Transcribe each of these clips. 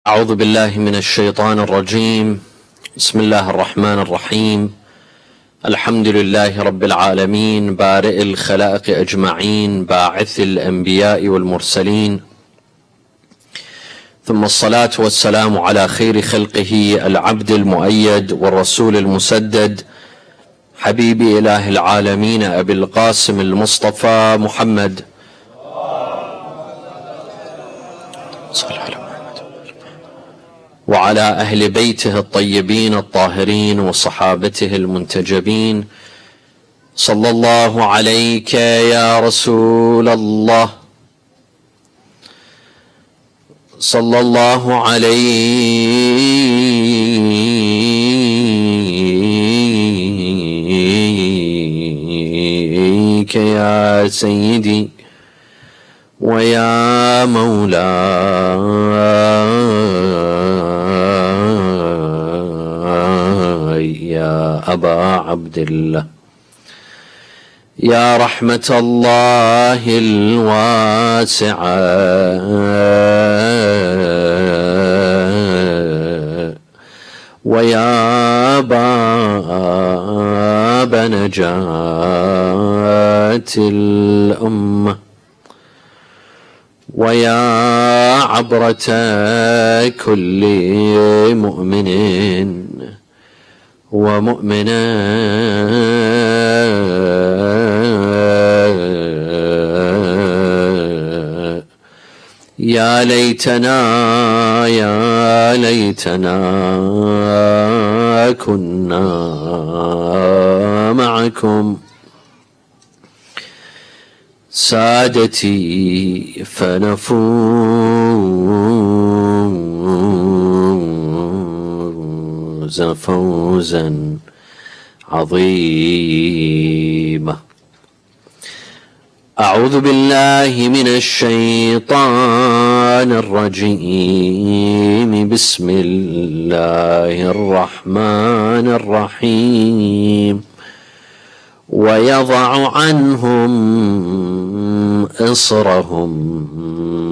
أعوذ بالله من الشيطان الرجيم. بسم الله الرحمن الرحيم. الحمد لله رب العالمين، بارئ الخلائق أجمعين، باعث الأنبياء والمرسلين، ثم الصلاة والسلام على خير خلقه العبد المؤيد والرسول المسدد، حبيب إله العالمين أبي القاسم المصطفى محمد وعلى أهل بيته الطيبين الطاهرين وصحابته المنتجبين. صلى الله عليك يا رسول الله، صلى الله عليك يا سيدي ويا مولاي يا أبا عبد الله، يا رحمة الله الواسعة، ويا باب نجاة الأمة، ويا عبرة كل مؤمن ومؤمنة، يا ليتنا يا ليتنا كنا معكم سادتي فنفوز فوزا عظيما. أعوذ بالله من الشيطان الرجيم. بسم الله الرحمن الرحيم. ويضع عنهم إصرهم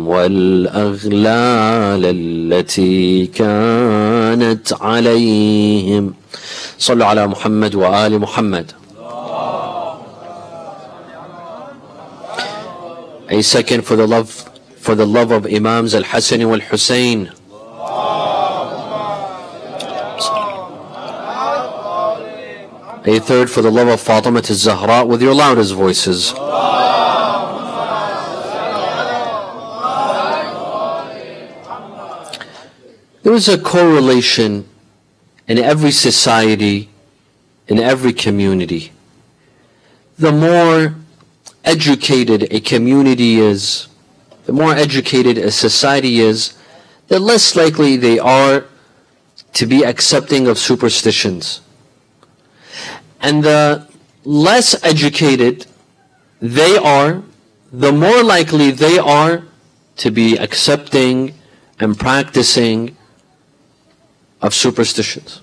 والأغلال التي كانت عليهم. صلوا على محمد وآل محمد. A second for the love of Imams Al-Hassan wal Hussein. A third for the love of Fatemah al-Zahra with your loudest voices. There is a correlation in every society, in every community. The more educated a community is, the more educated a society is, the less likely they are to be accepting of superstitions. And the less educated they are, the more likely they are to be accepting and practicing of superstitions.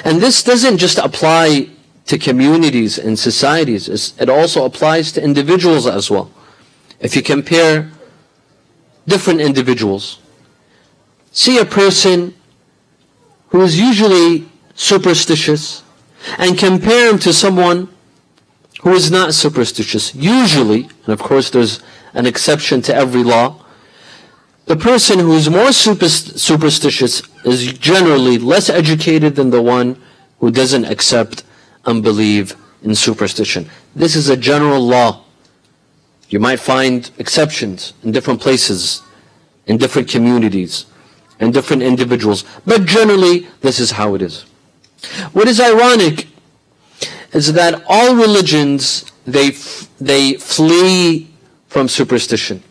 And this doesn't just apply to communities and societies, it also applies to individuals as well. If you compare different individuals, see a person who is usually superstitious and compare him to someone who is not superstitious. Usually, and of course there's an exception to every law, the person who is more superstitious is generally less educated than the one who doesn't accept and believe in superstition. This is a general law. You might find exceptions in different places, in different communities, and different individuals, but generally this is how it is. What is ironic is that all religions, they flee from superstition.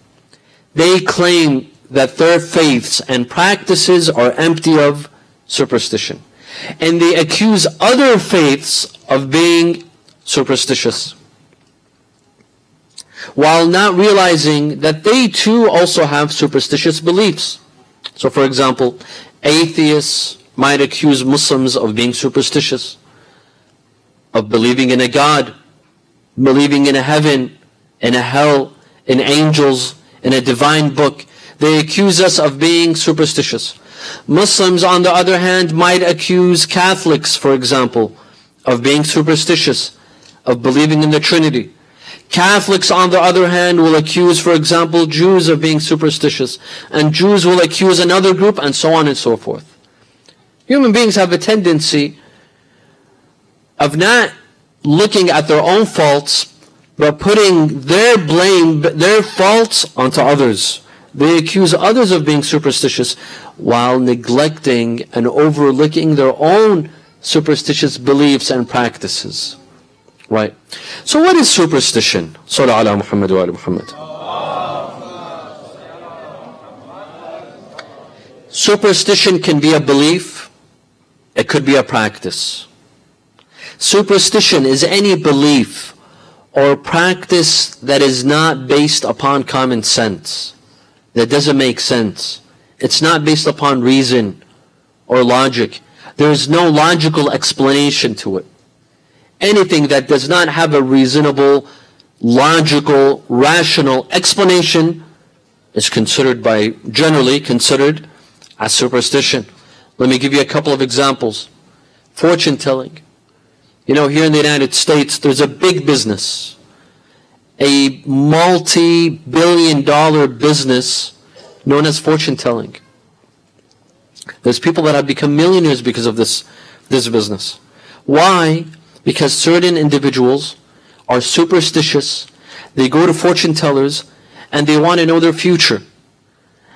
They claim that their faiths and practices are empty of superstition. And they accuse other faiths of being superstitious, while not realizing that they too also have superstitious beliefs. So for example, atheists might accuse Muslims of being superstitious, of believing in a God, believing in a heaven, in a hell, in angels, in a divine book. They accuse us of being superstitious. Muslims, on the other hand, might accuse Catholics, for example, of being superstitious, of believing in the Trinity. Catholics, on the other hand, will accuse, for example, Jews of being superstitious, and Jews will accuse another group, and so on and so forth. Human beings have a tendency of not looking at their own faults, but putting their blame, their faults onto others. They accuse others of being superstitious while neglecting and overlooking their own superstitious beliefs and practices. Right? So what is superstition? Sallallahu ala Muhammad wa ala Muhammad. Superstition can be a belief, it could be a practice. Superstition is any belief or practice that is not based upon common sense, that doesn't make sense. It's not based upon reason or logic. There is no logical explanation to it. Anything that does not have a reasonable, logical, rational explanation is generally considered as superstition. Let me give you a couple of examples. Fortune telling. You know, here in the United States, there's a big business, a multi-billion-dollar business known as fortune telling. There's people that have become millionaires because of this business. Why? Because certain individuals are superstitious. They go to fortune tellers and they want to know their future.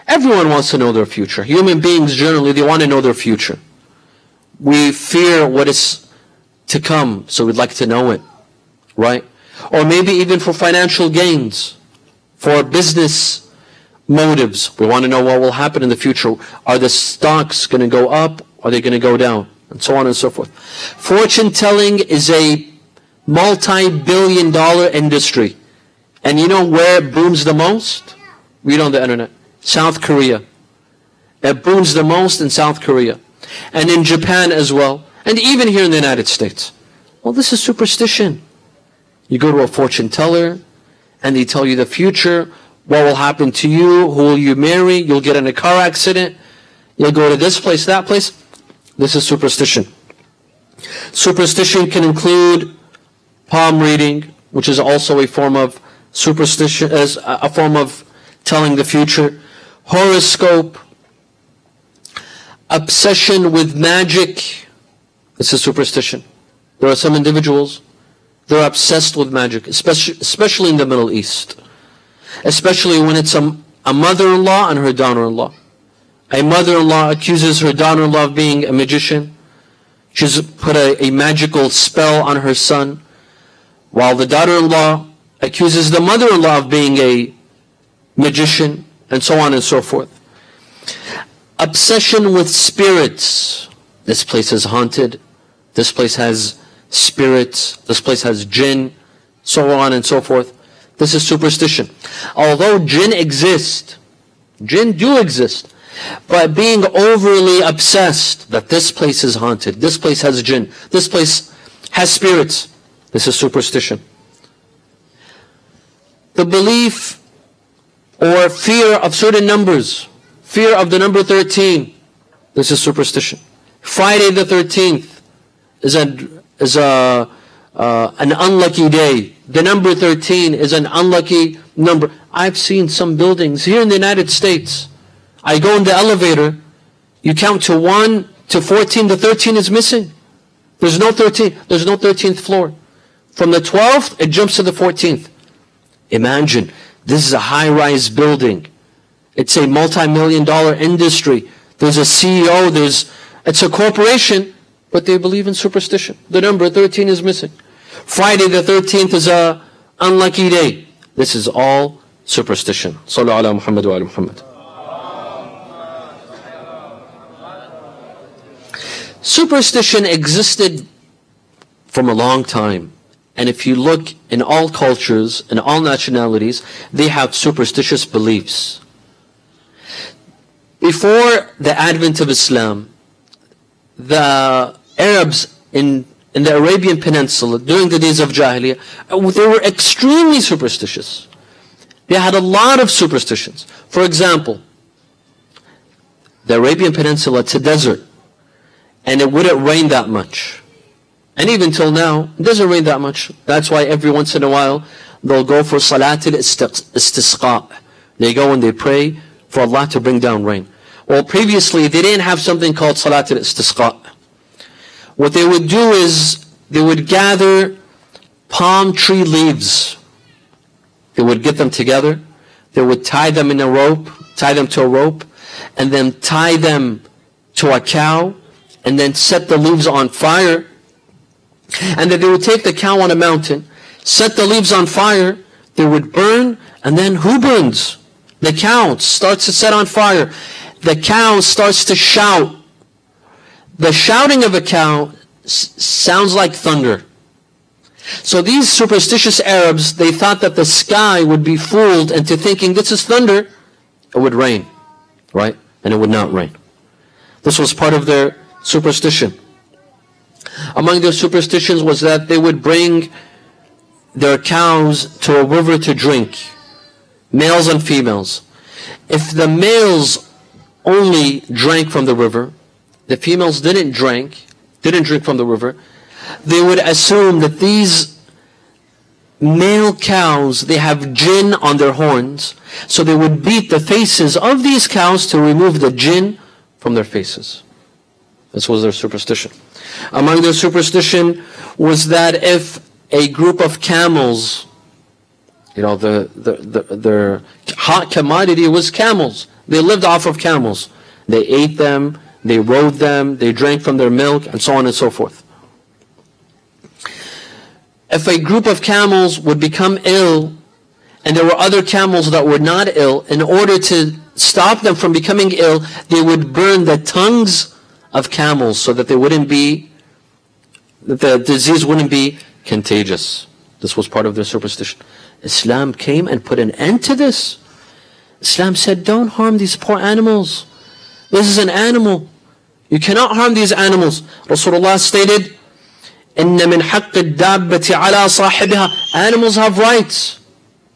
Everyone wants to know their future. Human beings generally, they want to know their future. We fear what is to come, so we'd like to know it, right? Or maybe even for financial gains, for business motives. We want to know what will happen in the future. Are the stocks going to go up? Are they going to go down? And so on and so forth. Fortune telling is a multi-billion-dollar industry. And you know where it booms the most? Read on the internet. South Korea. It booms the most in South Korea. And in Japan as well. And even here in the United States. Well, this is superstition. You go to a fortune teller and they tell you the future, what will happen to you, who will you marry, you'll get in a car accident, you'll go to this place, that place. This is superstition. Superstition can include palm reading, which is also a form of superstition, as a form of telling the future. Horoscope, obsession with magic. This is superstition. There are some individuals, they're obsessed with magic, especially in the Middle East. Especially when it's a mother-in-law and her daughter-in-law. A mother-in-law accuses her daughter-in-law of being a magician. She's put a magical spell on her son. While the daughter-in-law accuses the mother-in-law of being a magician, and so on and so forth. Obsession with spirits. This place is haunted. This place has spirits. This place has jinn. So on and so forth. This is superstition. Although jinn exist, jinn do exist, but being overly obsessed that this place is haunted, this place has jinn, this place has spirits, this is superstition. The belief or fear of certain numbers, fear of the number 13, this is superstition. Friday the 13th is an unlucky day. The number 13 is an unlucky number. I've seen some buildings here in the United States. I go in the elevator, you count to 1 to 14, the 13 is missing. There's no 13, there's no 13th floor. From the 12th, it jumps to the 14th. Imagine, this is a high-rise building. It's a multi-million-dollar industry. There's a CEO, it's a corporation, but they believe in superstition. The number 13 is missing. Friday the 13th is an unlucky day. This is all superstition. Sallallahu ala Muhammad wa ala Muhammad. Superstition existed from a long time. And if you look in all cultures, in all nationalities, they have superstitious beliefs. Before the advent of Islam, the Arabs in the Arabian Peninsula, during the days of Jahiliyyah, they were extremely superstitious. They had a lot of superstitions. For example, the Arabian Peninsula to desert, and it wouldn't rain that much. And even till now, it doesn't rain that much. That's why every once in a while, they'll go for Salat al-Istisqa. They go and they pray for Allah to bring down rain. Well, previously, they didn't have something called Salat al-Istisqa. What they would do is, they would gather palm tree leaves. They would get them together. They would tie them in a rope, tie them to a rope, and then tie them to a cow, and then set the leaves on fire. And then they would take the cow on a mountain, set the leaves on fire, they would burn, and then who burns? The cow starts to set on fire. The cow starts to shout. The shouting of a cow sounds like thunder. So these superstitious Arabs, they thought that the sky would be fooled into thinking this is thunder. It would rain, right? And it would not rain. This was part of their superstition. Among their superstitions was that they would bring their cows to a river to drink, males and females. If the males only drank from the river, the females didn't drink from the river, they would assume that these male cows, they have jinn on their horns, so they would beat the faces of these cows to remove the jinn from their faces. This was their superstition. Among their superstition was that if a group of camels, their hot commodity was camels. They lived off of camels. They ate them, they rode them, they drank from their milk, and so on and so forth. If a group of camels would become ill, and there were other camels that were not ill, in order to stop them from becoming ill, they would burn the tongues of camels so that the disease wouldn't be contagious. This was part of their superstition. Islam came and put an end to this. Islam said, don't harm these poor animals. This is an animal. You cannot harm these animals. Rasulullah stated, إِنَّ مِنْ حَقِّ الدَّابَّةِ عَلَى صَاحِبِهَا. Animals have rights.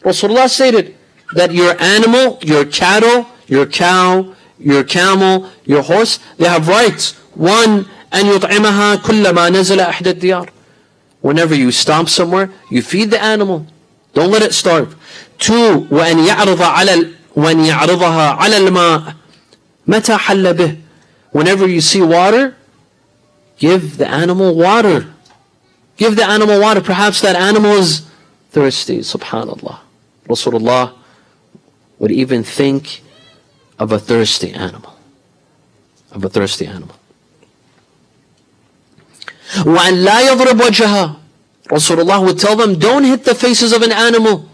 Rasulullah stated that your animal, your cattle, your cow, your camel, your horse, they have rights. One, أن يطعمها كلما نزل أحد الديار. Whenever you stop somewhere, you feed the animal. Don't let it starve. Two, وأن يعرضها على الماء متى حل به. Whenever you see water, give the animal water. Give the animal water. Perhaps that animal is thirsty. Subhanallah. Rasulullah would even think of a thirsty animal. Of a thirsty animal. وَأَنْ لَا يَضْرِبْ وَجْهَهَا. Rasulullah would tell them, don't hit the faces of an animal.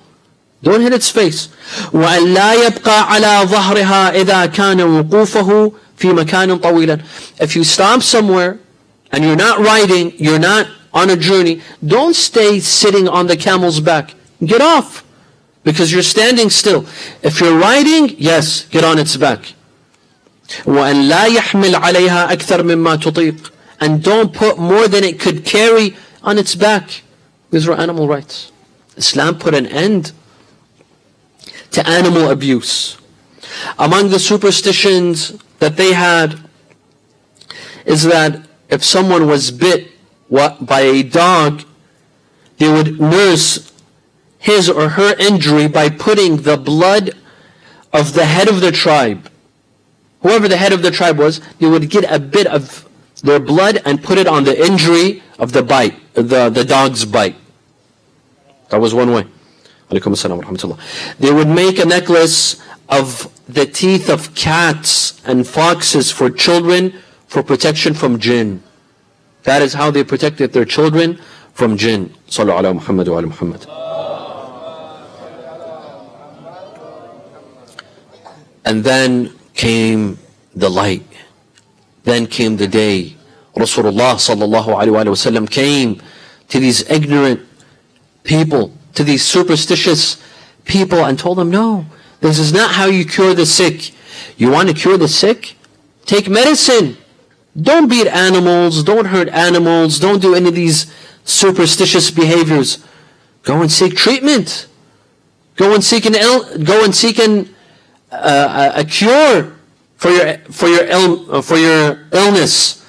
Don't hit its face. وَأَنْ لَا يَبْقَى عَلَى ظَهْرِهَا إِذَا كَانَ وُقُوفَهُ فِي مَكَانٍ طَوِيلًا. If you stop somewhere and you're not riding, you're not on a journey, don't stay sitting on the camel's back. Get off, because you're standing still. If you're riding, yes, get on its back. وَأَنْ لَا يَحْمِلْ عَلَيْهَا أَكْثَرْ مِمَّا تُطِيقُ. And don't put more than it could carry on its back. These are animal rights. Islam put an end to animal abuse. Among the superstitions that they had is that if someone was bit by a dog, they would nurse his or her injury by putting the blood of the head of the tribe. Whoever the head of the tribe was, they would get a bit of their blood and put it on the injury of the bite, the dog's bite. That was one way. They would make a necklace of the teeth of cats and foxes for children for protection from jinn. That is how they protected their children from jinn. Sallu ala Muhammad wa ala Muhammad. And then came the light. Then came the day. Rasulullah sallallahu alaihi wasallam came to these ignorant people, to these superstitious people, and told them, no, this is not how you cure the sick. You want to cure the sick? Take medicine. Don't beat animals, don't hurt animals, don't do any of these superstitious behaviors. Go and seek treatment. Go and seek a cure. for your illness.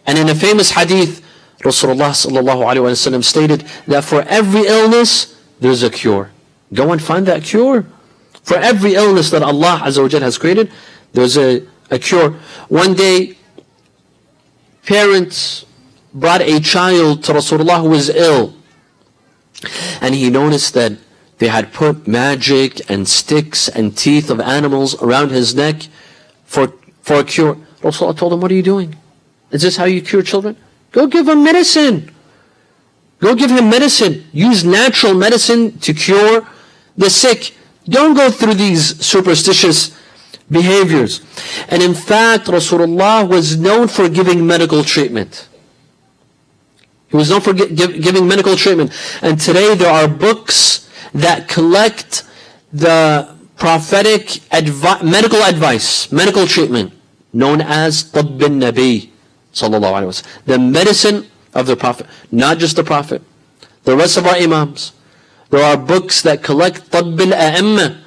And in a famous hadith, Rasulullah sallallahu alaihi wasallam stated that for every illness, there's a cure. Go and find that cure. For every illness that Allah Azza wa Jal has created, there's a cure. One day, parents brought a child to Rasulullah who was ill. And he noticed that they had put magic and sticks and teeth of animals around his neck for a cure. Rasulullah told him, what are you doing? Is this how you cure children? Go give him medicine. Go give him medicine. Use natural medicine to cure the sick. Don't go through these superstitious behaviors. And in fact, Rasulullah was known for giving medical treatment. He was known for giving medical treatment. And today there are books that collect the prophetic medical advice, medical treatment, known as Tabb al-Nabi, sallallahu alaihi wasallam. The medicine of the Prophet, not just the Prophet, the rest of our Imams. There are books that collect Tabb al-A'imma,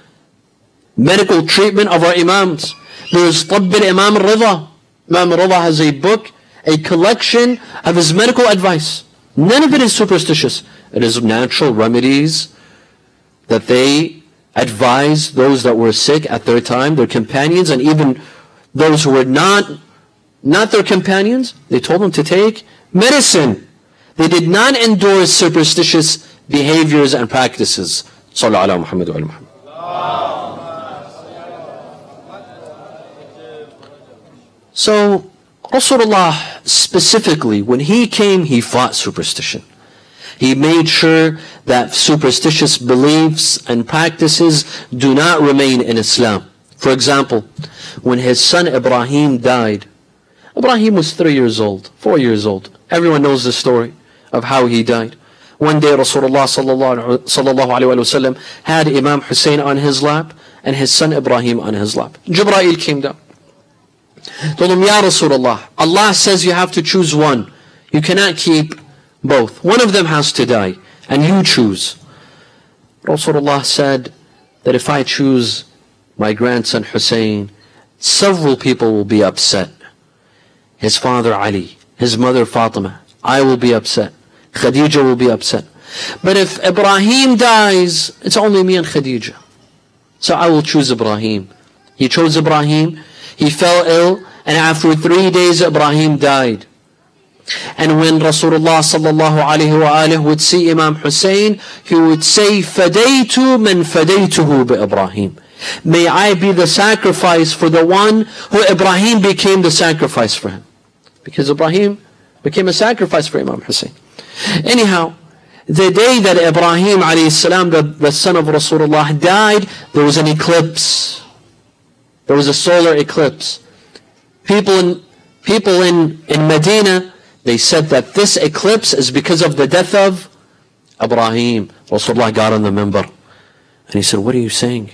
medical treatment of our Imams. There's Tabb al-Imam al-Rida. Imam al-Rida has a book, a collection of his medical advice. None of it is superstitious. It is natural remedies that they advise those that were sick at their time, their companions, and even those who were not their companions. They told them to take medicine. They did not endorse superstitious behaviors and practices. Sallallahu ala Muhammad wa ala Muhammad. So, Rasulullah specifically, when he came, he fought superstition. He made sure that superstitious beliefs and practices do not remain in Islam. For example, when his son Ibrahim died, Ibrahim was 3 years old, 4 years old. Everyone knows the story of how he died. One day Rasulullah sallallahu alaihi wasallam had Imam Hossein on his lap and his son Ibrahim on his lap. Jibreel came down. Told him, Ya Rasulullah, Allah says you have to choose one. You cannot keep both. One of them has to die, and you choose. Rasulullah said that if I choose my grandson Hussein, several people will be upset. His father Ali, his mother Fatemah, I will be upset. Khadija will be upset. But if Ibrahim dies, it's only me and Khadija. So I will choose Ibrahim. He chose Ibrahim. He fell ill, and after 3 days Ibrahim died. And when Rasulullah sallallahu alaihi wasallam would see Imam Hussein, he would say, "Fadaytu man fadaytuhu bi Ibrahim." May I be the sacrifice for the one who Ibrahim became the sacrifice for him. Because Ibrahim became a sacrifice for Imam Hussein. Anyhow, the day that Ibrahim alayhi salam, the son of Rasulullah, died, there was an eclipse. There was a solar eclipse. People in Medina, they said that this eclipse is because of the death of Ibrahim. Rasulullah got on the minbar and he said, what are you saying?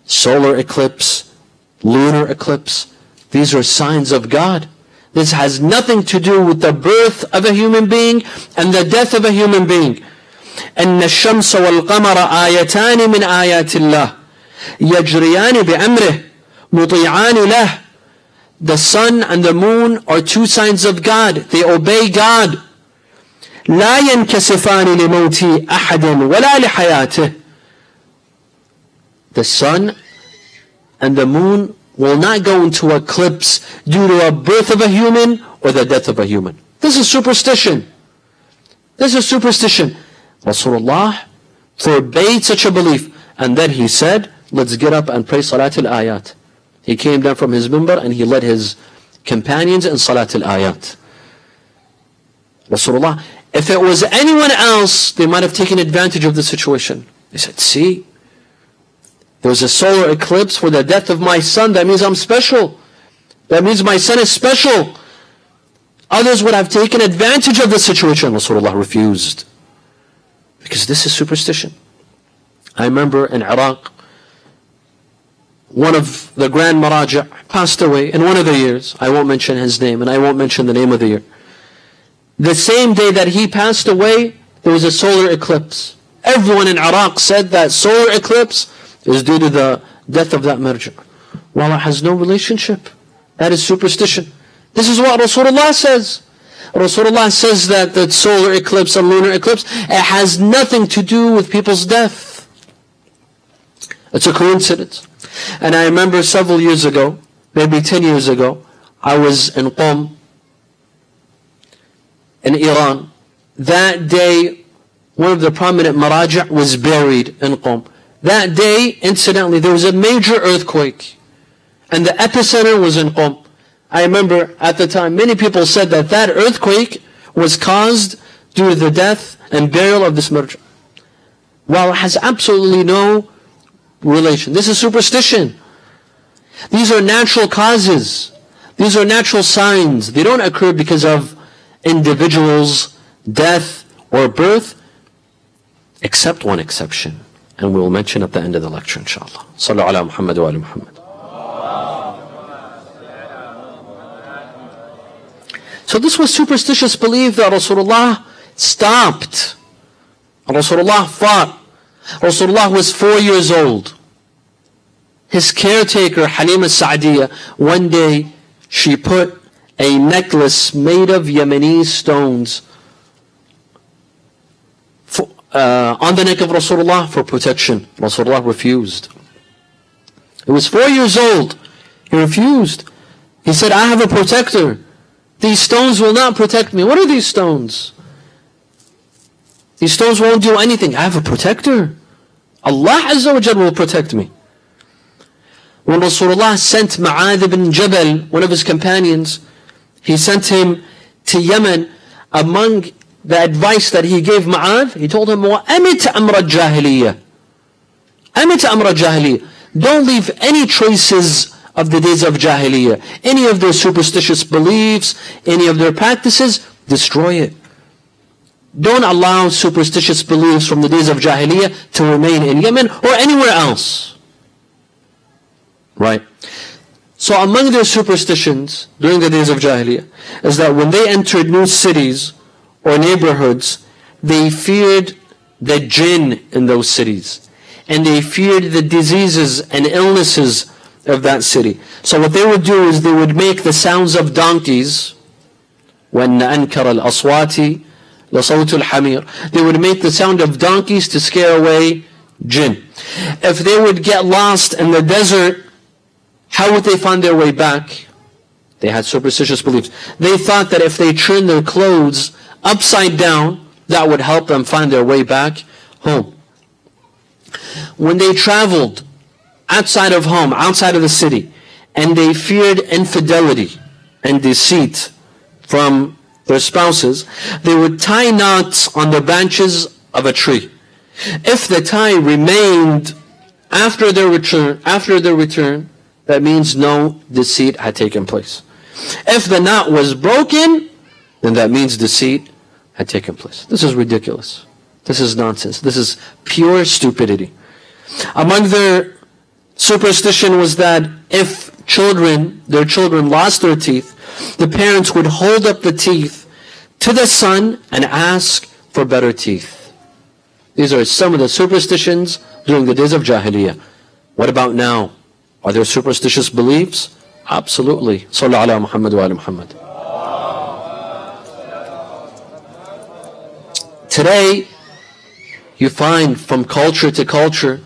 Solar eclipse, lunar eclipse, these are signs of God. This has nothing to do with the birth of a human being and the death of a human being. أن الشمس والقمر آيتان من آيات الله يجريان بأمره مطيعان له. The sun and the moon are two signs of God. They obey God. لا ينكسفان لموت أحد ولا لحياته. The sun and the moon will not go into eclipse due to a birth of a human or the death of a human. This is superstition. This is superstition. Rasulullah forbade such a belief. And then he said, let's get up and pray Salat al-Ayat. He came down from his minbar and he led his companions in Salat al-Ayat. Rasulullah, if it was anyone else, they might have taken advantage of the situation. They said, see, there was a solar eclipse for the death of my son. That means I'm special. That means my son is special. Others would have taken advantage of the situation. Rasulullah refused. Because this is superstition. I remember in Iraq, one of the Grand Maraja passed away in one of the years. I won't mention his name and I won't mention the name of the year. The same day that he passed away, there was a solar eclipse. Everyone in Iraq said that solar eclipse is due to the death of that marja. while it has no relationship. That is superstition. This is what Rasulullah says. Rasulullah says that the solar eclipse and lunar eclipse, it has nothing to do with people's death. It's a coincidence. And I remember several years ago, maybe 10 years ago, I was in Qom, in Iran. That day, one of the prominent maraji' was buried in Qom. That day, incidentally, there was a major earthquake. And the epicenter was in Qom. I remember at the time, many people said that that earthquake was caused due to the death and burial of this marji'. While it has absolutely no relation. This is superstition. These are natural causes. These are natural signs. They don't occur because of individuals' death or birth, except one exception. And we will mention at the end of the lecture, inshallah. Sallu ala Muhammad wa ala Muhammad. So this was superstitious belief that Rasulullah stopped. Rasulullah fought. Rasulullah was 4 years old. His caretaker, Halima Sa'diyah, one day she put a necklace made of Yemeni stones on the neck of Rasulullah for protection. Rasulullah refused. He was 4 years old. He refused. He said, I have a protector. These stones will not protect me. What are these stones? These stones won't do anything. I have a protector. Allah Azza wa Jal will protect me. When Rasulullah sent Mu'adh ibn Jabal, one of his companions, he sent him to Yemen. Among the advice that he gave Mu'adh, he told him, وَأَمِتْ أَمْرَ الجَّاهِلِيَّةِ أَمِتْ أَمْرَ الجَّاهِلِيَّةِ Don't leave any traces of the days of Jahiliyyah. Any of their superstitious beliefs, any of their practices, destroy it. Don't allow superstitious beliefs from the days of Jahiliyyah to remain in Yemen or anywhere else. Right? So among their superstitions during the days of Jahiliyyah is that when they entered new cities or neighborhoods, they feared the jinn in those cities. And they feared the diseases and illnesses of that city. So what they would do is they would make the sounds of donkeys. وَأَنَّ أَنْكَرَ الْأَصْوَاتِ لَصَوْتُ الْحَمِيرِ They would make the sound of donkeys to scare away jinn. If they would get lost in the desert, how would they find their way back? They had superstitious beliefs. They thought that if they turned their clothes upside down, that would help them find their way back home. When they traveled outside of home, outside of the city, and they feared infidelity and deceit from their spouses, they would tie knots on the branches of a tree. If the tie remained after their return, that means no deceit had taken place. If the knot was broken, then that means deceit had taken place. This is ridiculous. This is nonsense. This is pure stupidity. Among their superstition was that if their children lost their teeth, the parents would hold up the teeth to the sun and ask for better teeth. These are some of the superstitions during the days of Jahiliyyah. What about now? Are there superstitious beliefs? Absolutely. Sallu ala Muhammad wa ala Muhammad. Today, you find from culture to culture,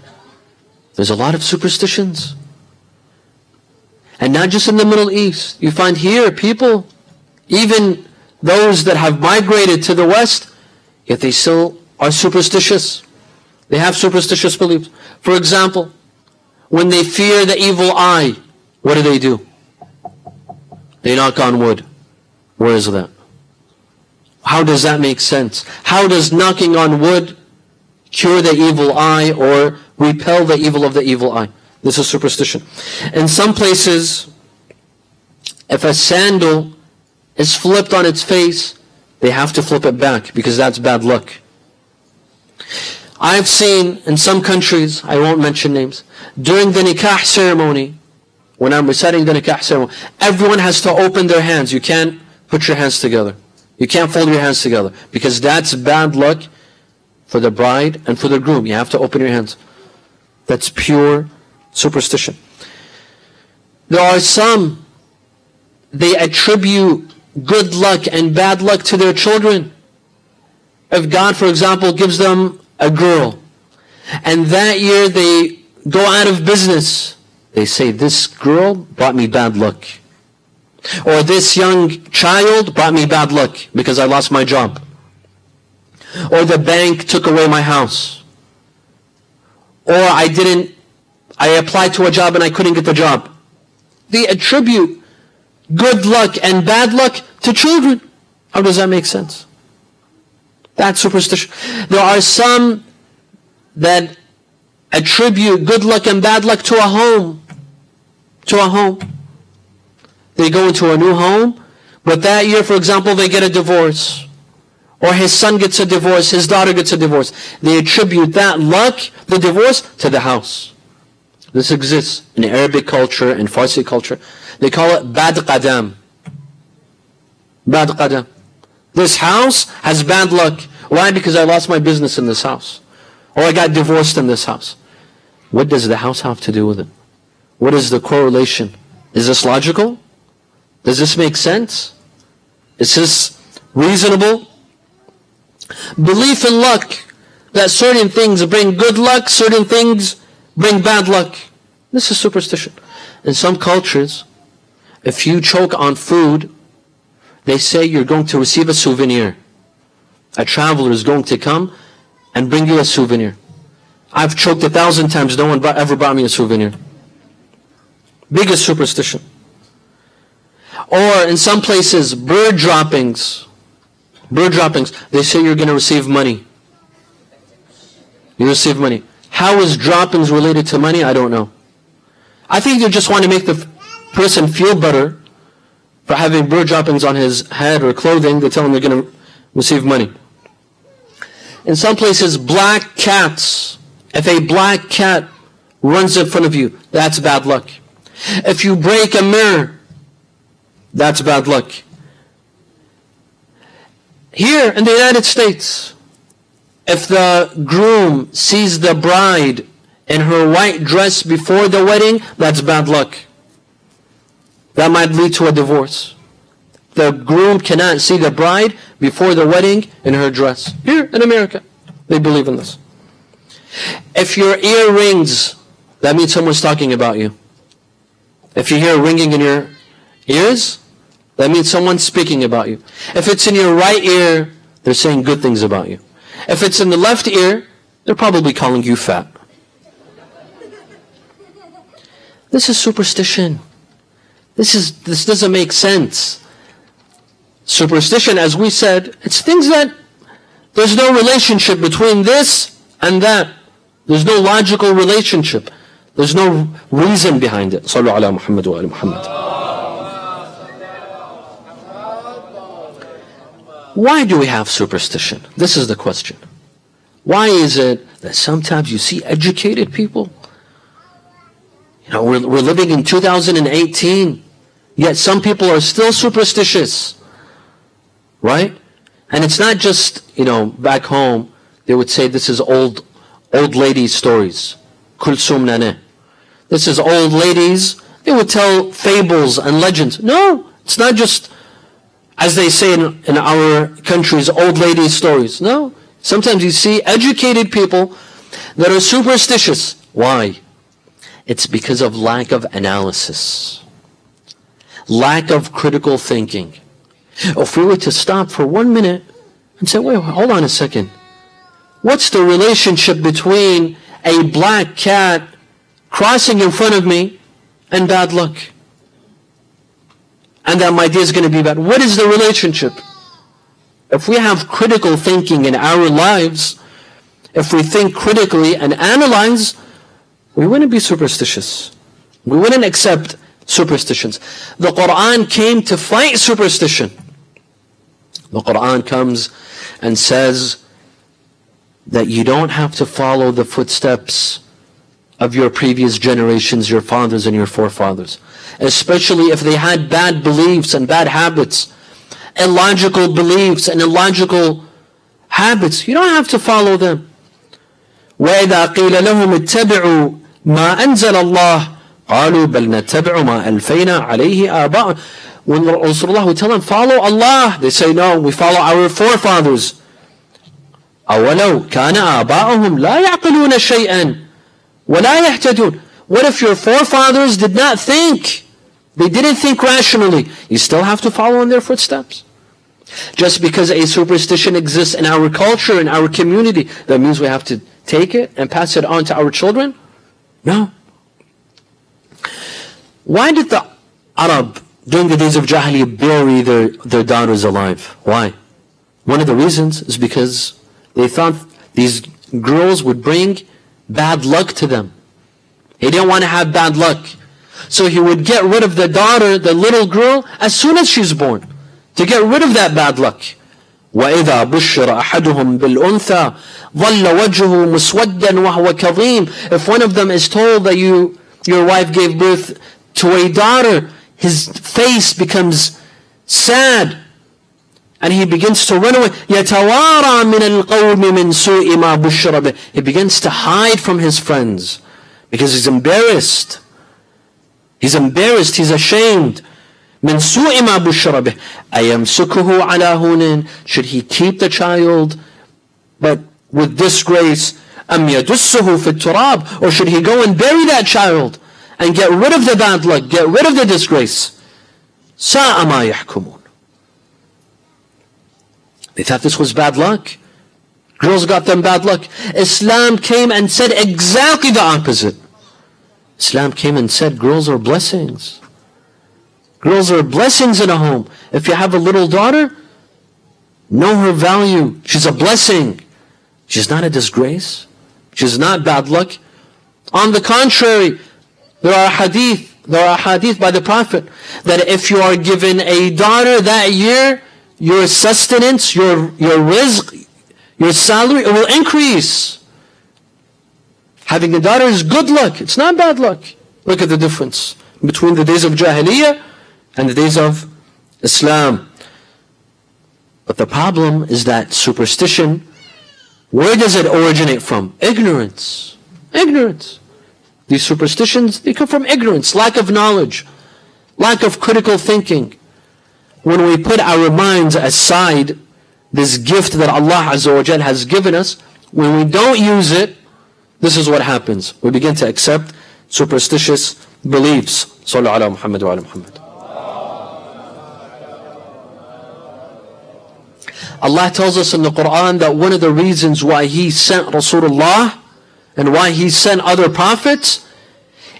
there's a lot of superstitions. And not just in the Middle East. You find here people, even those that have migrated to the West, yet they still are superstitious. They have superstitious beliefs. For example, when they fear the evil eye, what do? They knock on wood. Where is that? How does that make sense? How does knocking on wood cure the evil eye or repel the evil of the evil eye? This is superstition. In some places, if a sandal is flipped on its face, they have to flip it back because that's bad luck. I've seen in some countries, I won't mention names, during the nikah ceremony, when I'm reciting the nikah ceremony, everyone has to open their hands. You can't put your hands together. You can't fold your hands together because that's bad luck for the bride and for the groom. You have to open your hands. That's pure superstition. There are some, they attribute good luck and bad luck to their children. If God, for example, gives them a girl, and that year they go out of business, they say, this girl brought me bad luck. Or this young child brought me bad luck because I lost my job. Or the bank took away my house. Or I applied to a job and I couldn't get the job. They attribute good luck and bad luck to children. How does that make sense? That's superstition. There are some that attribute good luck and bad luck to a home. To a home. They go into a new home, but that year, for example, they get a divorce. Or his son gets a divorce, his daughter gets a divorce. They attribute that luck, the divorce, to the house. This exists in Arabic culture and Farsi culture. They call it bad qadam. Bad qadam. This house has bad luck. Why? Because I lost my business in this house. Or I got divorced in this house. What does the house have to do with it? What is the correlation? Is this logical? Does this make sense? Is this reasonable? Belief in luck, that certain things bring good luck, certain things bring bad luck. This is superstition. In some cultures, if you choke on food, they say you're going to receive a souvenir. A traveler is going to come and bring you a souvenir. I've choked 1,000 times, no one ever brought me a souvenir. Biggest superstition. Or in some places, bird droppings, they say you're going to receive money. You receive money. How is droppings related to money? I don't know. I think they just want to make the person feel better for having bird droppings on his head or clothing. They tell him they're going to receive money. In some places, black cats. If a black cat runs in front of you, that's bad luck. If you break a mirror, that's bad luck. Here in the United States, if the groom sees the bride in her white dress before the wedding, that's bad luck. That might lead to a divorce. The groom cannot see the bride before the wedding in her dress. Here in America, they believe in this. If your ear rings, that means someone's talking about you. If you hear ringing in your ears, that means someone's speaking about you. If it's in your right ear, they're saying good things about you. If it's in the left ear, they're probably calling you fat. This is superstition. This doesn't make sense. Superstition, as we said, it's things that there's no relationship between this and that. There's no logical relationship. There's no reason behind it. Sallu ala Muhammad wa ala Muhammad. Why do we have superstition? This is the question. Why is it that sometimes you see educated people? You know, we're living in 2018, yet some people are still superstitious. Right? And it's not just, back home, they would say this is old lady stories. Kulsum nane. This is old ladies. They would tell fables and legends. No, it's not just, as they say in our countries, old lady stories. No. Sometimes you see educated people that are superstitious. Why? It's because of lack of analysis. Lack of critical thinking. If we were to stop for 1 minute and say, wait, hold on a second. What's the relationship between a black cat crossing in front of me and bad luck? And that my day is going to be bad. What is the relationship? If we have critical thinking in our lives, if we think critically and analyze, we wouldn't be superstitious. We wouldn't accept superstitions. The Quran came to fight superstition. The Quran comes and says that you don't have to follow the footsteps of your previous generations, your fathers and your forefathers. Especially if they had bad beliefs and bad habits, illogical beliefs and illogical habits. You don't have to follow them. وَإِذَا قِيلَ لَهُمْ اتَّبِعُوا مَا أَنزَلَ اللَّهُ قالوا بل نتبع ما ألفينا عليه آباءنا. When Rasulullah would tell them, follow Allah, they say, no, we follow our forefathers. أولو كان آباؤهم لا يعقلون شيئا ولا يهتدون. What if your forefathers did not think? They didn't think rationally. You still have to follow in their footsteps. Just because a superstition exists in our culture, in our community, that means we have to take it and pass it on to our children? No. Why did the Arab, during the days of Jahiliyyah, bury their daughters alive? Why? One of the reasons is because they thought these girls would bring bad luck to them. He didn't want to have bad luck. So he would get rid of the daughter, the little girl, as soon as she's born, to get rid of that bad luck. وَإِذَا بُشِّرَ أَحَدُهُمْ بِالْأُنْثَى ظَلَّ وَجْهُهُ مُسْوَدًّا وَهُوَ كَظِيمٌ. If one of them is told that your wife gave birth to a daughter, his face becomes sad and he begins to run away. يَتَوَارَى مِنَ الْقَوْمِ مِنْ سُوءِ مَا بُشِّرَ بِهِ. He begins to hide from his friends because he's embarrassed. He's embarrassed, he's ashamed. مِنْ سُوءِ مَا بُشِّرَ بِهِ أَيَمْسُكُهُ عَلَى هُونٍ. Should he keep the child but with disgrace? أَمْ يَدُسُّهُ فِي التُّرَابِ. Or should he go and bury that child and get rid of the bad luck, get rid of the disgrace? سَاءَ مَا يَحْكُمُونَ. They thought this was bad luck. Girls got them bad luck. Islam came and said exactly the opposite. Islam came and said girls are blessings. Girls are blessings in a home. If you have a little daughter, know her value. She's a blessing. She's not a disgrace. She's not bad luck. On the contrary, there are hadith by the Prophet that if you are given a daughter that year, your sustenance, your rizq, your salary, it will increase. Having a daughter is good luck. It's not bad luck. Look at the difference between the days of Jahiliyyah and the days of Islam. But the problem is that superstition, where does it originate from? Ignorance. Ignorance. These superstitions, they come from ignorance, lack of knowledge, lack of critical thinking. When we put our minds aside, this gift that Allah Azza wa Jal has given us, when we don't use it, this is what happens. We begin to accept superstitious beliefs. Sallu ala Muhammad wa ala Muhammad. Allah tells us in the Quran that one of the reasons why He sent Rasulullah and why He sent other prophets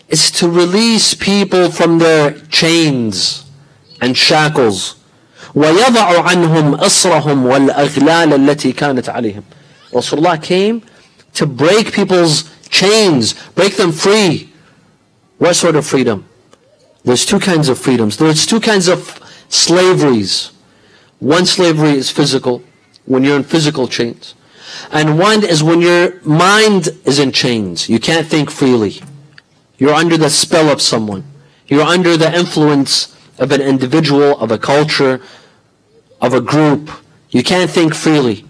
is to release people from their chains and shackles. وَيَضَعُ عَنْهُمْ أَصْرَهُمْ وَالْأَغْلَالَ الَّتِي كَانَتْ عَلَيْهِمْ. Rasulullah came to break people's chains, break them free. What sort of freedom? There's two kinds of freedoms. There's two kinds of slaveries. One slavery is physical, when you're in physical chains. And one is when your mind is in chains. You can't think freely. You're under the spell of someone. You're under the influence of an individual, of a culture, of a group. You can't think freely.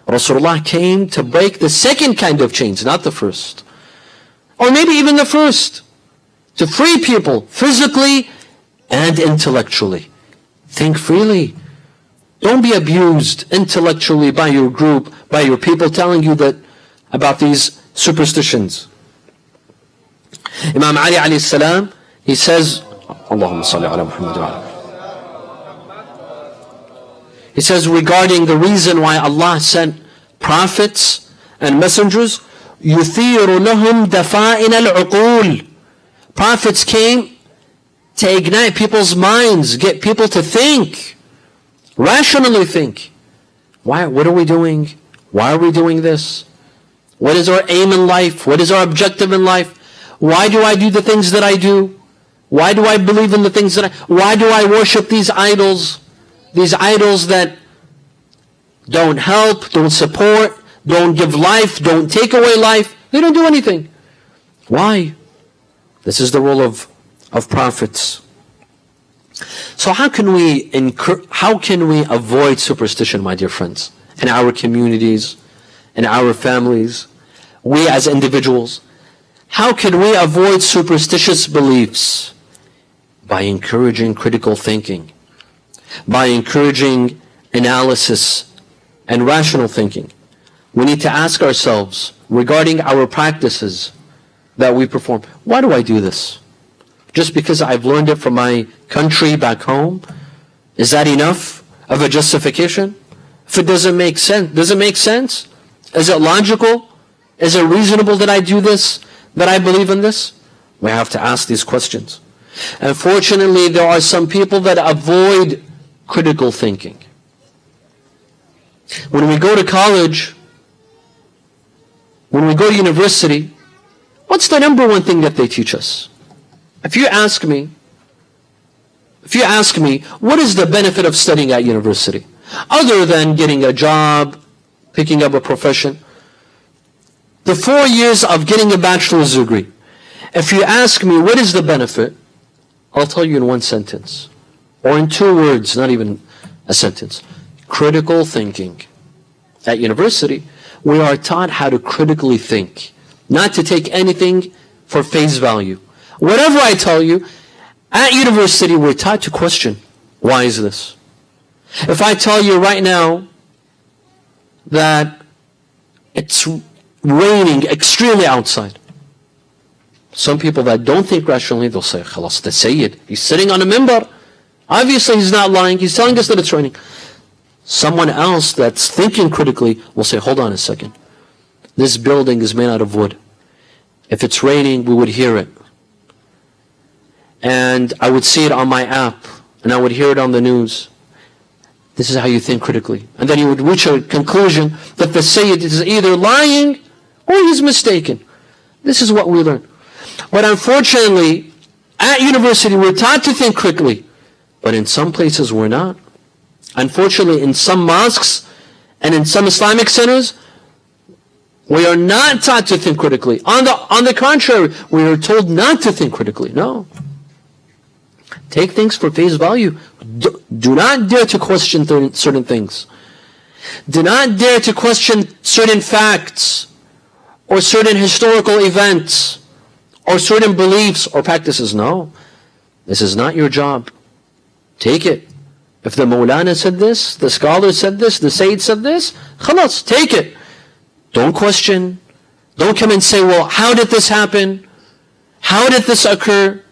Rasulullah came to break the second kind of chains, not the first. Or maybe even the first. To free people physically and intellectually. Think freely. Don't be abused intellectually by your group, by your people telling you that about these superstitions. Imam Ali alayhi salam, he says, Allahumma salli ala Muhammad wa ala. He says regarding the reason why Allah sent prophets and messengers, يُثِيرُ لَهُمْ دَفَائِنَ الْعُقُولِ. Prophets came to ignite people's minds, get people to think, rationally think. What are we doing? Why are we doing this? What is our aim in life? What is our objective in life? Why do I do the things that I do? Why do I believe in the things that why do I worship these idols? These idols that don't help, don't support, don't give life, don't take away life. They don't do anything. Why? This is the role of prophets. So how can we avoid superstition, my dear friends, in our communities, in our families, we as individuals? How can we avoid superstitious beliefs? By encouraging critical thinking, by encouraging analysis and rational thinking. We need to ask ourselves regarding our practices that we perform. Why do I do this? Just because I've learned it from my country back home? Is that enough of a justification? If it doesn't make sense, does it make sense? Is it logical? Is it reasonable that I do this? That I believe in this? We have to ask these questions. Unfortunately, there are some people that avoid critical thinking. When we go to college, when we go to university, what's the number one thing that they teach us? If you ask me, what is the benefit of studying at university? Other than getting a job, picking up a profession, the 4 years of getting a bachelor's degree. If you ask me, what is the benefit? I'll tell you in one sentence. Or in 2 words, not even a sentence. Critical thinking. At university, we are taught how to critically think. Not to take anything for face value. Whatever I tell you, at university we're taught to question. Why is this? If I tell you right now that it's raining extremely outside, some people that don't think rationally, they'll say, Khalas, the Sayyid, he's sitting on a minbar. Obviously he's not lying, he's telling us that it's raining. Someone else that's thinking critically will say, hold on a second. This building is made out of wood. If it's raining, we would hear it. And I would see it on my app, and I would hear it on the news. This is how you think critically. And then you would reach a conclusion that the Sayyid is either lying or he's mistaken. This is what we learn. But unfortunately, at university we're taught to think critically. But in some places we're not. Unfortunately, in some mosques and in some Islamic centers, we are not taught to think critically. On the contrary, we are told not to think critically. No. Take things for face value. Do not dare to question certain things. Do not dare to question certain facts or certain historical events or certain beliefs or practices. No. This is not your job. Take it. If the Mawlana said this, the scholar said this, the Sayyid said this, khalas, take it. Don't question. Don't come and say, well, how did this happen? How did this occur?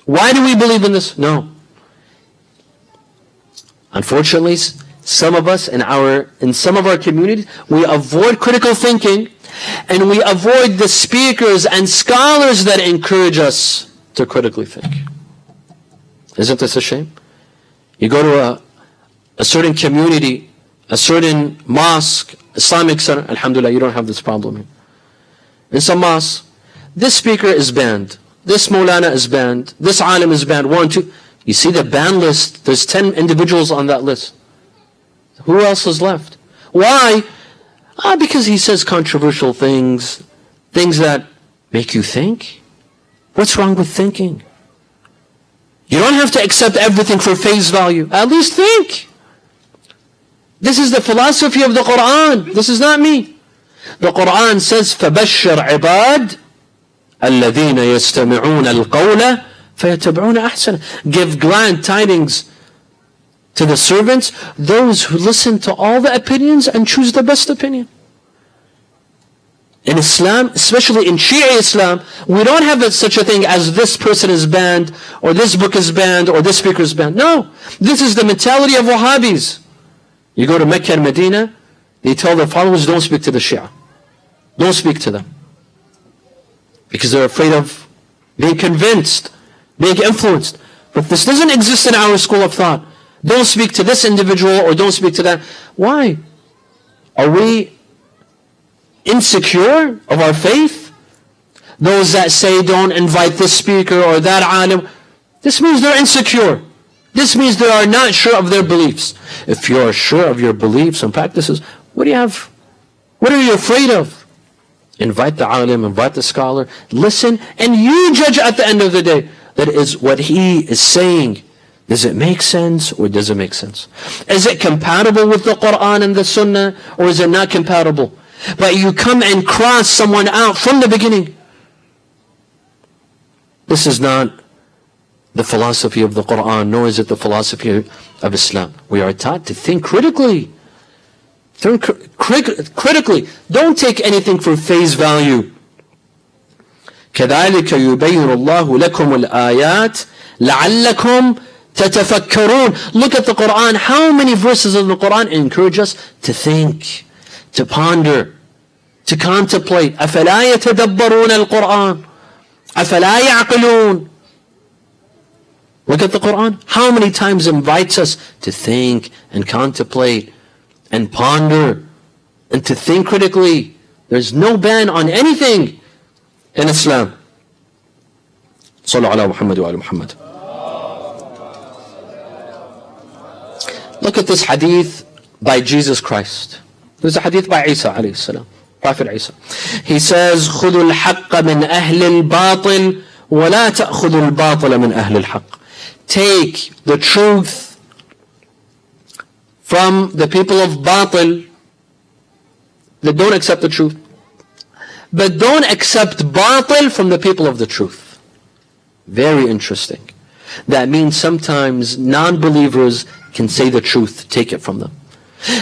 Why do we believe in this? No. Unfortunately, some of us in some of our communities, we avoid critical thinking and we avoid the speakers and scholars that encourage us to critically think. Isn't this a shame? You go to a certain community, a certain mosque, Islamic center, alhamdulillah, you don't have this problem here. In some mosques, this speaker is banned, this Mawlana is banned, this alim is banned, 1, 2. You see the ban list, there's 10 individuals on that list. Who else is left? Why? Because he says controversial things, things that make you think. What's wrong with thinking? You don't have to accept everything for face value. At least think. This is the philosophy of the Quran. This is not me. The Quran says, فَبَشِّرْ عِبَادٍ الَّذِينَ يَسْتَمِعُونَ الْقَوْلَ فَيَتَّبِعُونَ أَحْسَنَ. Give glad tidings to the servants, those who listen to all the opinions and choose the best opinion. In Islam, especially in Shia Islam, we don't have such a thing as this person is banned, or this book is banned, or this speaker is banned. No, this is the mentality of Wahhabis. You go to Mecca and Medina, they tell their followers, don't speak to the Shia. Don't speak to them. Because they're afraid of being convinced, being influenced. But this doesn't exist in our school of thought. Don't speak to this individual, or don't speak to that. Why? Are we insecure of our faith? Those that say don't invite this speaker or that alim, this means they're insecure. This means they are not sure of their beliefs. If you're sure of your beliefs and practices, what do you have? What are you afraid of? Invite the alim, invite the scholar, listen, and you judge at the end of the day. That is what he is saying. Does it make sense or does it make sense? Is it compatible with the Quran and the Sunnah, or is it not compatible? But you come and cross someone out from the beginning. This is not the philosophy of the Quran, nor is it the philosophy of Islam. We are taught to think critically. Think critically. Don't take anything for face value. كَذَلِكَ يُبَيِّنُ اللَّهُ لَكُمُ الْآيَاتِ لَعَلَّكُمْ تَتَفَكَّرُونَ. Look at the Quran. How many verses of the Quran encourage us to think, to ponder, to contemplate. أَفَلَا يَتَدَبَّرُونَ الْقُرْآنَ أَفَلَا يَعْقِلُونَ. Look at the Quran. How many times invites us to think and contemplate and ponder and to think critically. There's no ban on anything in Islam. Sallu ala Muhammad wa ala Muhammad. Look at this hadith by Jesus Christ. There's a hadith by Isa alayhi salam, Prophet Isa. He says, خُذُوا الْحَقَّ مِنْ أَهْلِ الْبَاطِلِ وَلَا تَأْخُذُوا الْبَاطِلَ مِنْ أَهْلِ الْحَقِّ. Take the truth from the people of batil that don't accept the truth, but don't accept batil from the people of the truth. Very interesting. That means sometimes non-believers can say the truth, take it from them.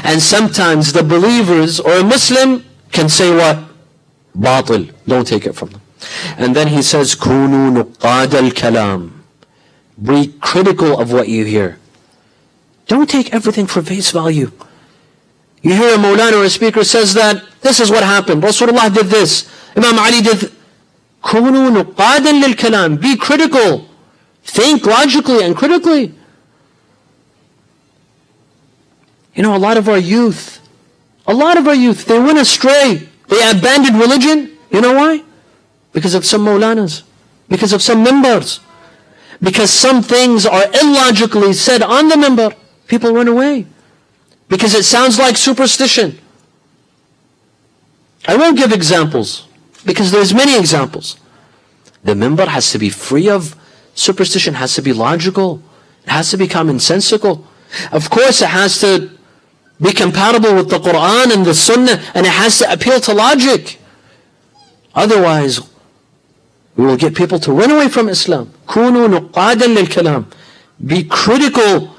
And sometimes the believers or a Muslim can say what? Batil, don't take it from them. And then he says, كُونُوا نُقَادَ الْكَلَامِ. Be critical of what you hear. Don't take everything for face value. You hear a Mawlana or a speaker says that this is what happened. Rasulullah did this. Imam Ali did. كُونُوا نُقَادًا لِلْكَلَامِ. Be critical. Think logically and critically. You know, a lot of our youth, they went astray. They abandoned religion. You know why? Because of some Mawlanas. Because of some members. Because some things are illogically said on the minbar, people run away. Because it sounds like superstition. I won't give examples, because there's many examples. The minbar has to be free of superstition, has to be logical, it has to be commonsensical. Of course it has to be compatible with the Quran and the Sunnah, and it has to appeal to logic. Otherwise, we will get people to run away from Islam. كُونُوا نُقَادًا لِلْكَلَامِ. Be critical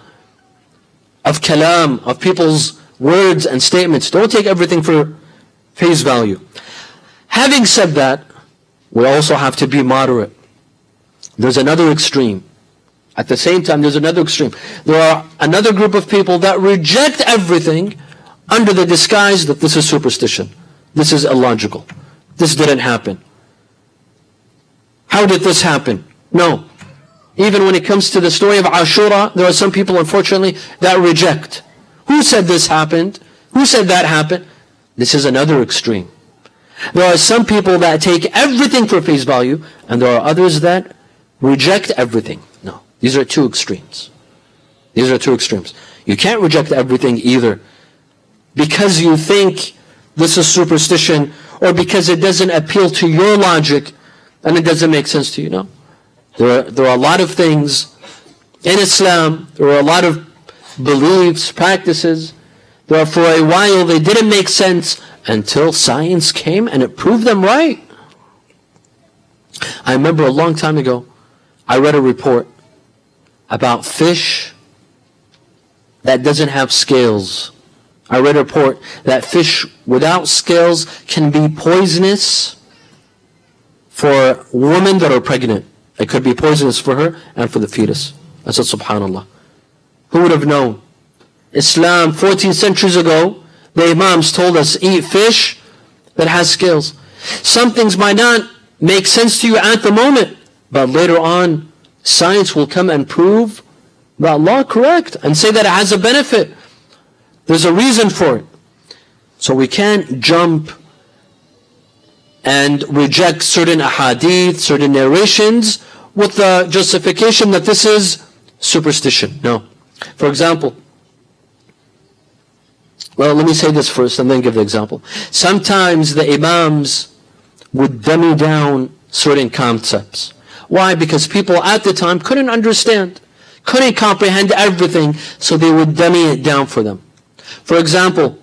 of kalam, of people's words and statements. Don't take everything for face value. Having said that, we also have to be moderate. There's another extreme. At the same time, there's another extreme. There are another group of people that reject everything under the disguise that this is superstition. This is illogical. This didn't happen. How did this happen? No. Even when it comes to the story of Ashura, there are some people, unfortunately, that reject. Who said this happened? Who said that happened? This is another extreme. There are some people that take everything for face value, and there are others that reject everything. No. These are two extremes. These are two extremes. You can't reject everything either because you think this is superstition or because it doesn't appeal to your logic and it doesn't make sense to you. No. There are a lot of things in Islam, there are a lot of beliefs, practices, that for a while they didn't make sense until science came and it proved them right. I remember a long time ago, I read a report about fish that doesn't have scales. I read a report that fish without scales can be poisonous for women that are pregnant. It could be poisonous for her and for the fetus. I said, subhanallah. Who would have known? Islam, 14 centuries ago, the Imams told us, eat fish that has scales. Some things might not make sense to you at the moment, but later on, science will come and prove that Allah correct and say that it has a benefit. There's a reason for it. So we can't jump and reject certain ahadith, certain narrations with the justification that this is superstition. No. For example, well, let me say this first and then give the example. Sometimes the Imams would dummy down certain concepts. Why? Because people at the time couldn't understand, couldn't comprehend everything, so they would dummy it down for them. For example,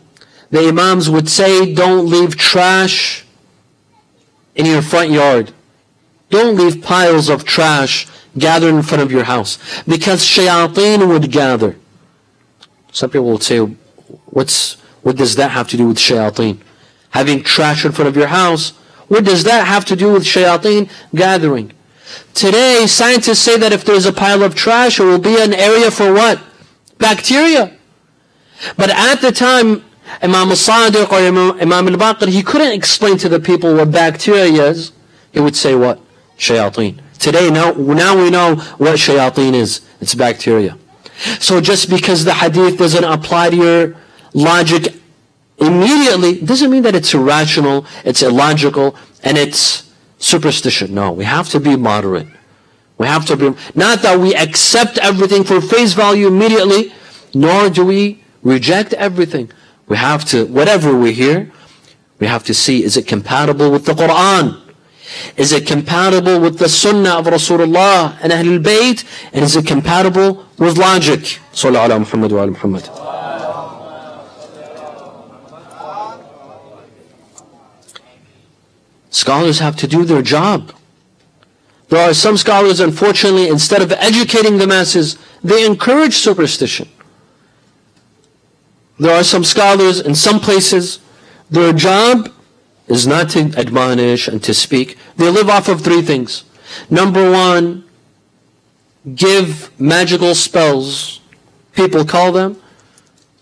the Imams would say, don't leave trash in your front yard. Don't leave piles of trash gathered in front of your house, because shayateen would gather. Some people would say, what does that have to do with shayateen? Having trash in front of your house, what does that have to do with shayateen gathering? Today, scientists say that if there's a pile of trash, it will be an area for what? Bacteria. But at the time, Imam al-Sadiq or Imam al-Baqir, he couldn't explain to the people what bacteria is. He would say what? Shayateen. Today, now we know what shayateen is. It's bacteria. So just because the hadith doesn't apply to your logic immediately, doesn't mean that it's irrational, it's illogical, and it's superstition. No, we have to be moderate. We have to be, not that we accept everything for face value immediately, nor do we reject everything. We have to, whatever we hear, we have to see, is it compatible with the Quran? Is it compatible with the Sunnah of Rasulullah and Ahlul Bayt? And is it compatible with logic? Sallallahu ala Muhammad wa ala Muhammad. Scholars have to do their job. There are some scholars, unfortunately, instead of educating the masses, they encourage superstition. There are some scholars in some places, their job is not to admonish and to speak. They live off of three things. Number one, give magical spells. People call them.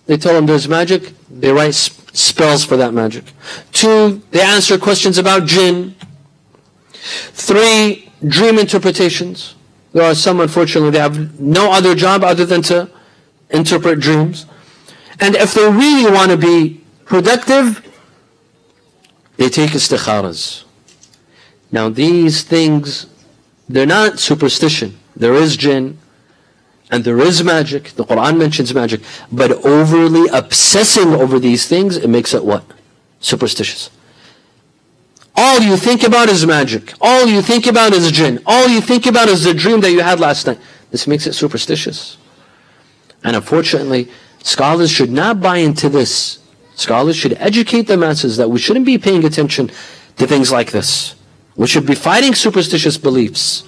They tell them there's magic. They write spells for that magic. Two, they answer questions about jinn. Three, dream interpretations. There are some, unfortunately, they have no other job other than to interpret dreams. And if they really want to be productive, they take istikharas. Now these things, they're not superstition. There is jinn, and there is magic. The Quran mentions magic. But overly obsessing over these things, it makes it what? Superstitious. All you think about is magic. All you think about is jinn. All you think about is the dream that you had last night. This makes it superstitious. And unfortunately, scholars should not buy into this. Scholars should educate the masses that we shouldn't be paying attention to things like this. We should be fighting superstitious beliefs.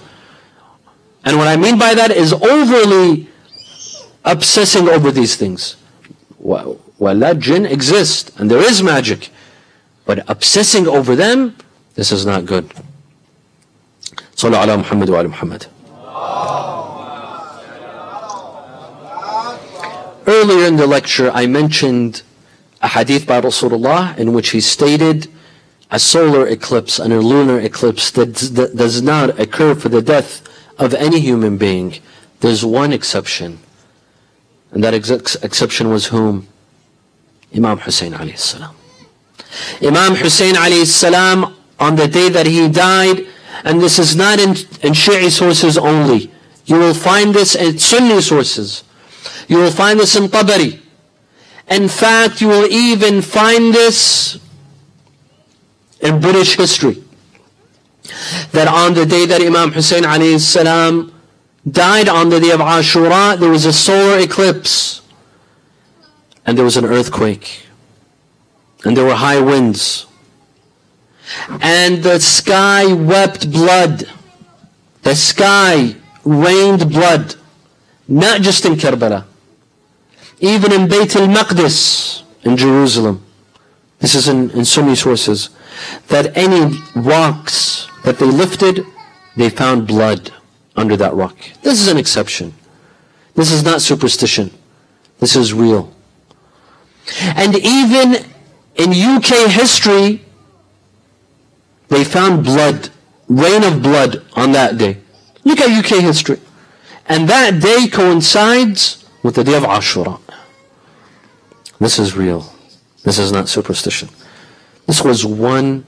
And what I mean by that is overly obsessing over these things. Well, that jinn exists and there is magic, but obsessing over them, this is not good. Sallallahu ala Muhammad wa ala Muhammad. Earlier in the lecture, I mentioned a hadith by Rasulullah in which he stated a solar eclipse and a lunar eclipse that does not occur for the death of any human being. There's one exception. And that exception was whom? Imam Hossein alayhi salam. Imam Hossein alayhi salam, on the day that he died, and this is not in Shi'i sources only. You will find this in Sunni sources. You will find this in Tabari. In fact, you will even find this in British history. That on the day that Imam Hussein alayhi salam died, on the day of Ashura, there was a solar eclipse. And there was an earthquake. And there were high winds. And the sky wept blood. The sky rained blood. Not just in Karbala. Even in Bayt al-Maqdis in Jerusalem. This is in Sunni sources. That any rocks that they lifted, they found blood under that rock. This is an exception. This is not superstition. This is real. And even in UK history, they found blood, rain of blood on that day. Look at UK history. And that day coincides with the day of Ashura. This is real. This is not superstition. This was one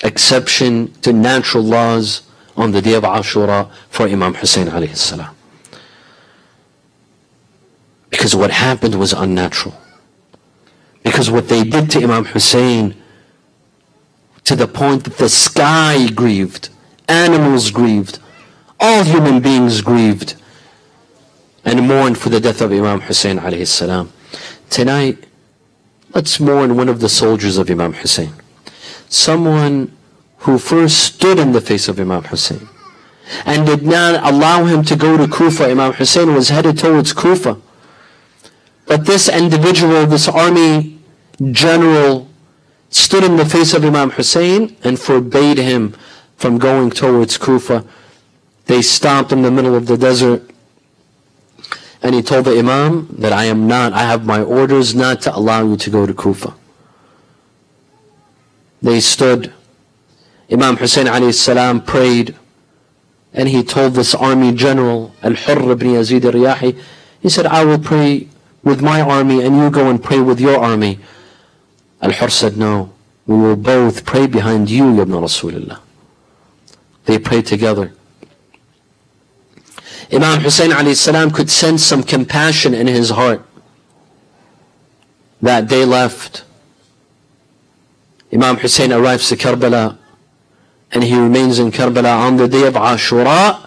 exception to natural laws on the day of Ashura for Imam Hussein alayhi salam. Because what happened was unnatural. Because what they did to Imam Hussein, to the point that the sky grieved, animals grieved, all human beings grieved and mourned for the death of Imam Hussein alayhi salam. Tonight, let's mourn one of the soldiers of Imam Hussein. Someone who first stood in the face of Imam Hussein and did not allow him to go to Kufa. Imam Hussein was headed towards Kufa. But this individual, this army general, stood in the face of Imam Hussein and forbade him from going towards Kufa. They stopped in the middle of the desert, and he told the Imam that I have my orders not to allow you to go to Kufa. They stood. Imam Hussein alayhi salam prayed, and he told this army general, Al-Hurr ibn Yazid al-Riyahi, he said, I will pray with my army and you go and pray with your army. Al-Hurr said, no, we will both pray behind you, Ya ibn Rasulullah. They prayed together. Imam Hussein alayhi salam could sense some compassion in his heart. That day left. Imam Hussein arrives to Karbala, and he remains in Karbala on the day of Ashura.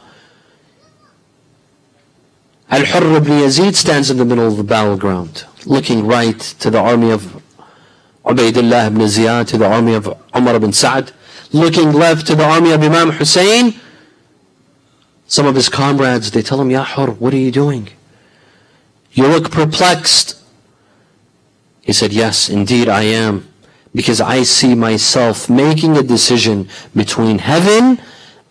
Al-Hurr ibn Yazid stands in the middle of the battleground, looking right to the army of Ubaydullah ibn Ziyad, to the army of Umar ibn Sa'd, looking left to the army of Imam Hussein. Some of his comrades, they tell him, Ya Hurr, what are you doing? You look perplexed. He said, yes, indeed I am, because I see myself making a decision between heaven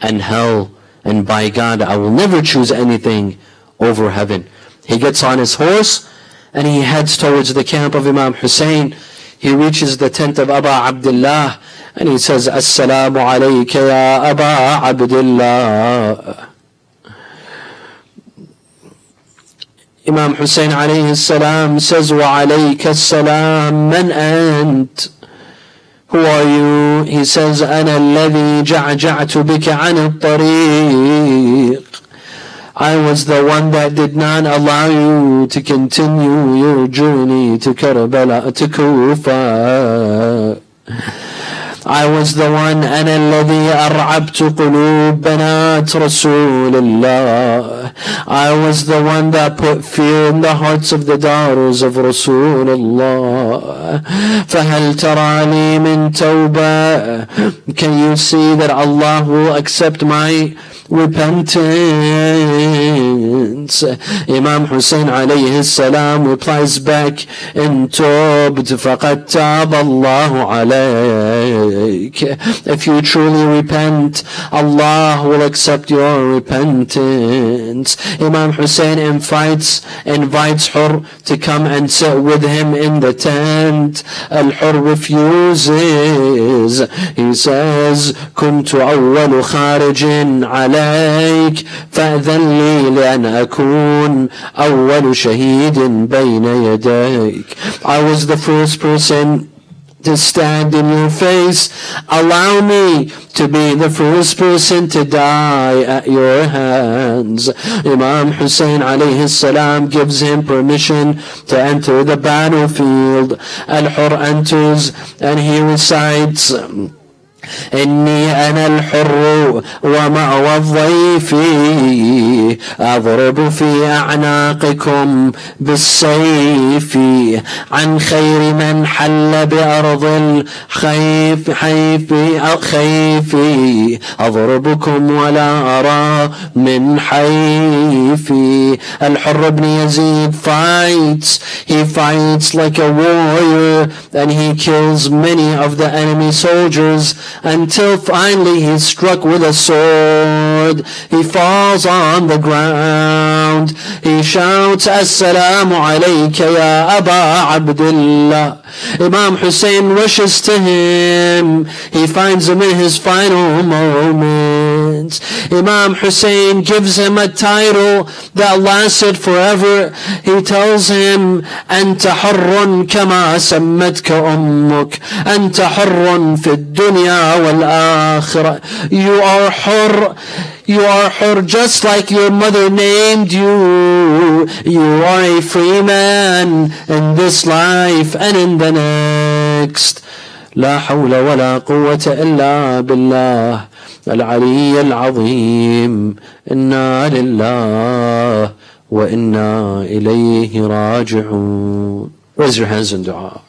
and hell, and by God, I will never choose anything over heaven. He gets on his horse, and he heads towards the camp of Imam Hussein. He reaches the tent of Aba Abdullah, and he says, Assalamu alayka ya Aba Abdullah. Imam Hussein alayhi salam says, Wa alayka salam, man ant? Who are you? He says, Ana alladhi ja'ja'tu bika an al-tariq. I was the one that did not allow you to continue your journey to Karbala, to Kufa. I was the one, أنا الذي أرعبت قلوب بنات رسول الله. I was the one that put fear in the hearts of the daughters of Rasulullah. فهل ترى لي من توبة? Can you see that Allah will accept my repentance? Imam Hussein alayhi salam replies back, إن تبت فقد تاب الله عليك. If you truly repent, Allah will accept your repentance. Imam Hussein invites Hurr to come and sit with him in the tent. Al-Hurr refuses. He says, كنت أول خارج عليك فأذن لي لأن أكون أول شهيد بين يديك. I was the first person to stand in your face. Allow me to be the first person to die at your hands. Imam Hussein alayhi salam gives him permission to enter the battlefield. Al-Hurr enters and he recites, إني أنا الحر ومأوى الضيف أضرب في أعناقكم بالسيف عن خير من حل بأرض الخيف خيفي أضربكم ولا أرى من حيفي. Al-Hurr ibn Yazid fights. He fights like a warrior, and he kills many of the enemy soldiers, until finally he's struck with a sword. He falls on the ground. He shouts, Assalamu alayka ya Aba Abdullah. Imam Hussein rushes to him. He finds him in his final moments. Imam Hussein gives him a title that lasted forever. He tells him, أنت حر كما سمتك أمك أنت حر في الدنيا والآخرة. You are hur just like your mother named you. You are a free man in this life and in the next. لا حول ولا قوة إلا بالله العلي العظيم. إنا لله وإنا إليه راجعون. Raise your hands in dua.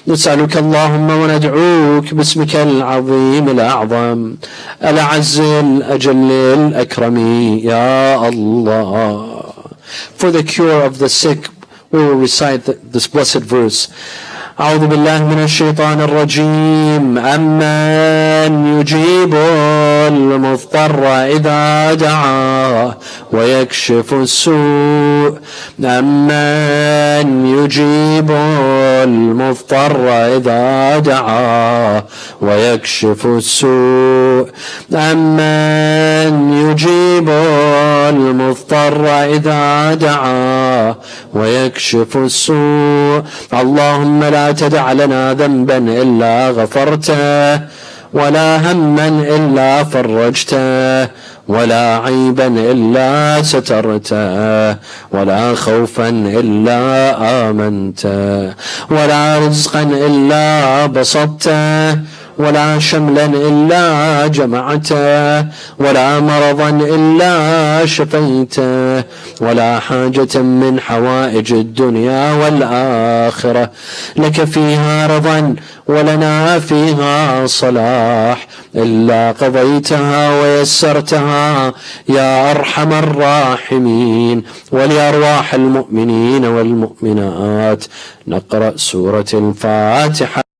نسألك اللهم وندعوك باسمك العظيم الأعظم الأعز الأجل الأكرم يا Allah. For the cure of the sick, we will recite this blessed verse. أعوذ بالله من الشيطان الرجيم. أمن يجيب المضطر إذا دعاه ويكشف السوء. أمن يجيب المضطر إذا دعاه ويكشف السوء. أمن يجيب المضطر إذا دعاه ويكشف السوء. اللهم لا تدع لنا ذنبا إلا غفرته، ولا هما إلا فرجته، ولا عيبا إلا سترته، ولا خوفا إلا آمنته، ولا رزقا إلا بسطته، ولا شملا إلا جمعته، ولا مرضا إلا شفيته، ولا حاجة من حوائج الدنيا والآخرة لك فيها رضا ولنا فيها صلاح إلا قضيتها ويسرتها يا أرحم الراحمين. ولأرواح المؤمنين والمؤمنات نقرأ سورة الفاتحة.